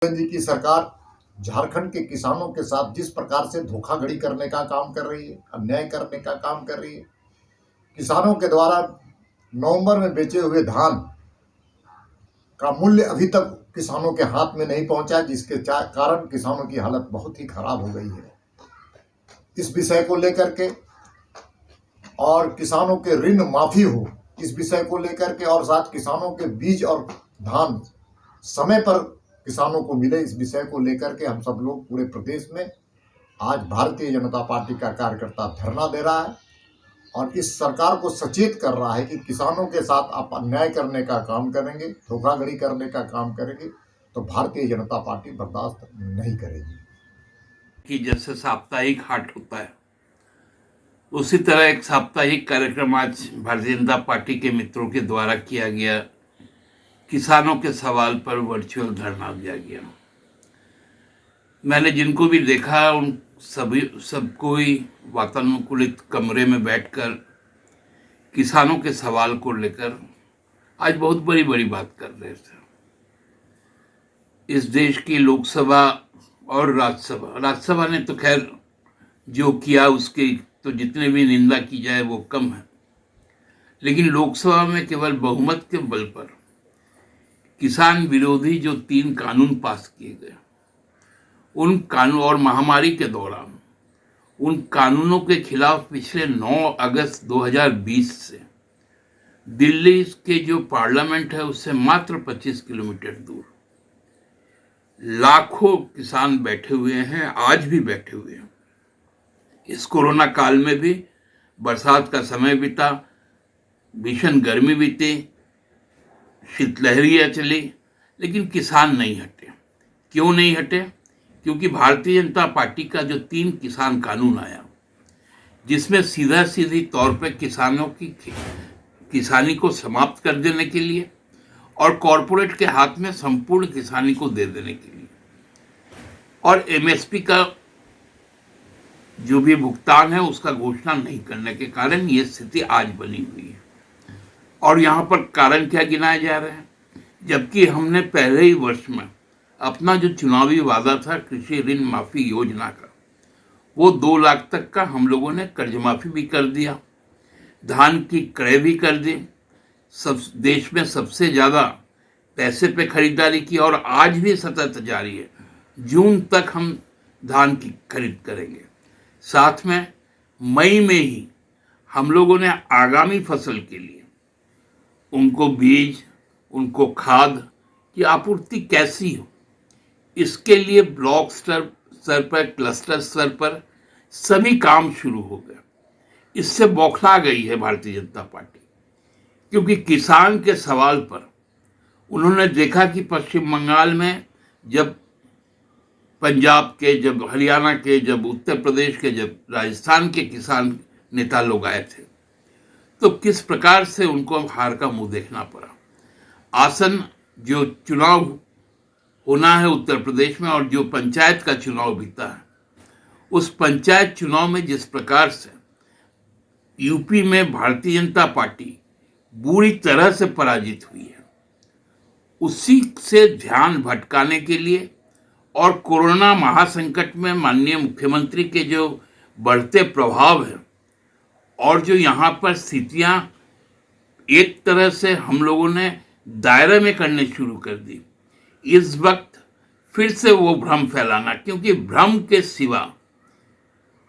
जी की सरकार झारखंड के किसानों के साथ जिस प्रकार से धोखाधड़ी करने का काम कर रही है, अन्याय करने का काम कर रही है। किसानों के द्वारा नवंबर में बेचे हुए धान का मूल्य अभी तक किसानों के हाथ में नहीं पहुंचा, जिसके कारण किसानों की हालत बहुत ही खराब हो गई है। इस विषय को लेकर के और किसानों के ऋण माफी हो, इस विषय को लेकर के, और साथ किसानों के बीज और धान समय पर किसानों को मिले, इस विषय को लेकर के हम सब लोग पूरे प्रदेश में आज भारतीय जनता पार्टी का कार्यकर्ता धरना दे रहा है और इस सरकार को सचेत कर रहा है कि किसानों के साथ आप अन्याय करने का काम करेंगे, धोखाधड़ी करने का काम करेंगे तो भारतीय जनता पार्टी बर्दाश्त नहीं करेगी। कि जैसे साप्ताहिक हाट होता है उसी तरह एक साप्ताहिक कार्यक्रम आज भारतीय जनता पार्टी के मित्रों के द्वारा किया गया। किसानों के सवाल पर वर्चुअल धरना दिया गया। मैंने जिनको भी देखा उन सबको ही वातानुकूलित कमरे में बैठकर किसानों के सवाल को लेकर आज बहुत बड़ी बड़ी बात कर रहे थे। इस देश की लोकसभा और राज्यसभा ने तो खैर जो किया उसके तो जितने भी निंदा की जाए वो कम है, लेकिन लोकसभा में केवल बहुमत के बल पर किसान विरोधी जो 3 कानून पास किए गए, उन कानून और महामारी के दौरान उन कानूनों के खिलाफ पिछले 9 अगस्त 2020 से दिल्ली के जो पार्लियामेंट है उससे मात्र 25 किलोमीटर दूर लाखों किसान बैठे हुए हैं, आज भी बैठे हुए हैं। इस कोरोना काल में भी बरसात का समय बीता, भीषण गर्मी बीती, शीतलहरियाँ चली, लेकिन किसान नहीं हटे। क्यों नहीं हटे? क्योंकि भारतीय जनता पार्टी का जो 3 किसान कानून आया, जिसमें सीधा सीधी तौर पर किसानों की किसानी को समाप्त कर देने के लिए और कॉरपोरेट के हाथ में संपूर्ण किसानी को दे देने के लिए और एमएसपी का जो भी भुगतान है उसका घोषणा नहीं करने के कारण ये स्थिति आज बनी हुई है। और यहाँ पर कारण क्या गिनाए जा रहे हैं? जबकि हमने पहले ही वर्ष में अपना जो चुनावी वादा था कृषि ऋण माफी योजना का, वो 2 लाख तक का हम लोगों ने कर्ज माफी भी कर दिया, धान की क्रय भी कर दी, सब देश में सबसे ज़्यादा पैसे पे खरीदारी की और आज भी सतत जारी है। जून तक हम धान की खरीद करेंगे। साथ में मई में ही हम लोगों ने आगामी फसल के लिए उनको बीज, उनको खाद की आपूर्ति कैसी हो, इसके लिए ब्लॉक स्तर पर, क्लस्टर स्तर पर सभी काम शुरू हो गए। इससे बौखला गई है भारतीय जनता पार्टी, क्योंकि किसान के सवाल पर उन्होंने देखा कि पश्चिम बंगाल में जब पंजाब के, जब हरियाणा के, जब उत्तर प्रदेश के, जब राजस्थान के किसान नेता लोग आए थे तो किस प्रकार से उनको हार का मुंह देखना पड़ा। आसन जो चुनाव होना है उत्तर प्रदेश में और जो पंचायत का चुनाव बीता है, उस पंचायत चुनाव में जिस प्रकार से यूपी में भारतीय जनता पार्टी बुरी तरह से पराजित हुई है, उसी से ध्यान भटकाने के लिए और कोरोना महासंकट में माननीय मुख्यमंत्री के जो बढ़ते प्रभाव है और जो यहाँ पर स्थितियाँ एक तरह से हम लोगों ने दायरे में करने शुरू कर दी, इस वक्त फिर से वो भ्रम फैलाना, क्योंकि भ्रम के सिवा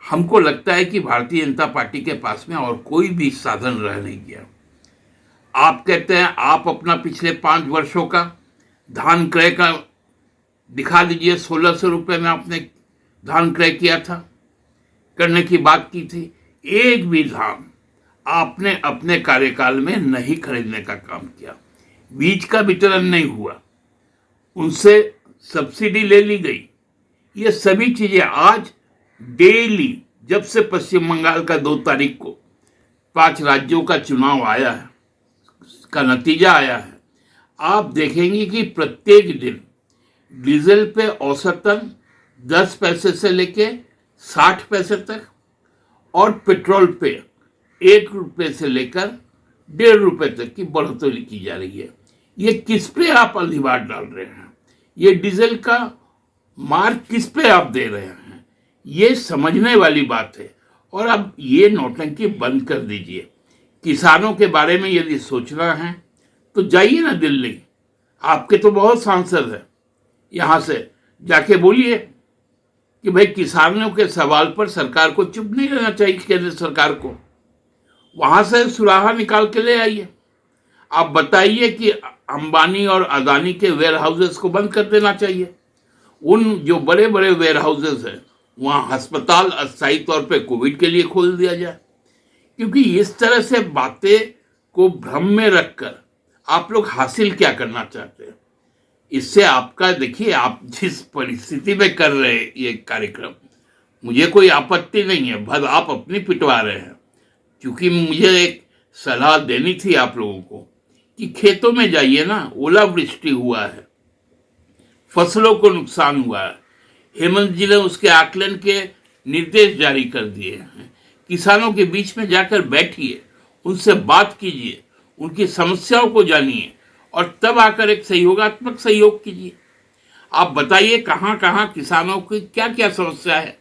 हमको लगता है कि भारतीय जनता पार्टी के पास में और कोई भी साधन रह नहीं गया। आप कहते हैं आप अपना पिछले 5 वर्षों का धान क्रय का दिखा दीजिए। 1600 रुपये में आपने धान क्रय किया था, करने की बात की थी। एक भी धान आपने अपने कार्यकाल में नहीं खरीदने का काम किया। बीज का वितरण नहीं हुआ, उनसे सब्सिडी ले ली गई। ये सभी चीजें आज डेली, जब से पश्चिम बंगाल का 2 तारीख को 5 राज्यों का चुनाव आया है, का नतीजा आया है, आप देखेंगे कि प्रत्येक दिन डीजल पे औसतन 10 पैसे से लेके 60 पैसे तक और पेट्रोल पे 1 रुपये से लेकर 1.5 रुपये तक की बढ़ोतरी की जा रही है। ये किस पे आप अधिभार डाल रहे हैं? ये डीजल का मार्क किस पे आप दे रहे हैं, ये समझने वाली बात है। और अब ये नौटंकी बंद कर दीजिए। किसानों के बारे में यदि सोचना है तो जाइए ना दिल्ली, आपके तो बहुत सांसद हैं, यहाँ से जाके बोलिए कि भाई किसानों के सवाल पर सरकार को चुप नहीं रहना चाहिए, केंद्र सरकार को। वहां से सुराहा निकाल के ले आइए। आप बताइए कि अंबानी और अदानी के वेयर हाउसेस को बंद कर देना चाहिए। उन जो बड़े बड़े वेयर हाउसेस हैं वहाँ अस्पताल अस्थायी तौर पे कोविड के लिए खोल दिया जाए। क्योंकि इस तरह से बातें को भ्रम में रखकर आप लोग हासिल क्या करना चाहते हैं, इससे आपका, देखिए आप जिस परिस्थिति में कर रहे हैं ये कार्यक्रम, मुझे कोई आपत्ति नहीं है, बस आप अपनी पिटवा रहे हैं। क्योंकि मुझे एक सलाह देनी थी आप लोगों को कि खेतों में जाइए ना, ओलावृष्टि हुआ है, फसलों को नुकसान हुआ है, हेमंत जी ने उसके आकलन के निर्देश जारी कर दिए हैं। किसानों के बीच में जाकर बैठिए, उनसे बात कीजिए, उनकी समस्याओं को जानिए और तब आकर एक सहयोगात्मक सहयोग कीजिए। आप बताइए कहाँ कहाँ किसानों की क्या क्या समस्या है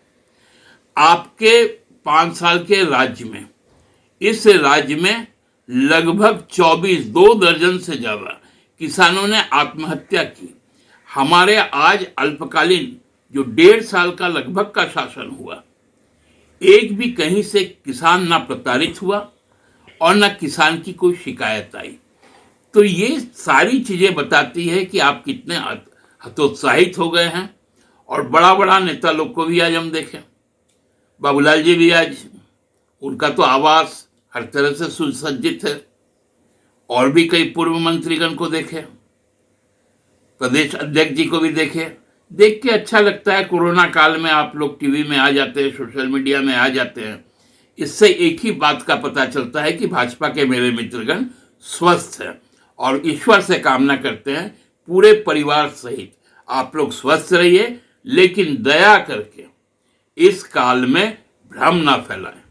आपके 5 साल के राज्य में। इस राज्य में लगभग 2 दर्जन से ज्यादा किसानों ने आत्महत्या की। हमारे आज अल्पकालीन जो 1.5 साल का लगभग का शासन हुआ, एक भी कहीं से किसान ना प्रताड़ित हुआ और ना किसान की कोई शिकायत आई। तो ये सारी चीजें बताती है कि आप कितने हतोत्साहित हो गए हैं। और बड़ा बड़ा नेता लोग को भी आज हम देखें, बाबूलाल जी भी आज, उनका तो आवास हर तरह से सुसज्जित है। और भी कई पूर्व मंत्रीगण को देखे, प्रदेश अध्यक्ष जी को भी देखे। देख के अच्छा लगता है। कोरोना काल में आप लोग टीवी में आ जाते हैं, सोशल मीडिया में आ जाते हैं। इससे एक ही बात का पता चलता है कि भाजपा के मेरे मित्रगण स्वस्थ हैं और ईश्वर से कामना करते हैं पूरे परिवार सहित आप लोग स्वस्थ रहिए, लेकिन दया करके इस काल में भ्रम ना फैलाएं।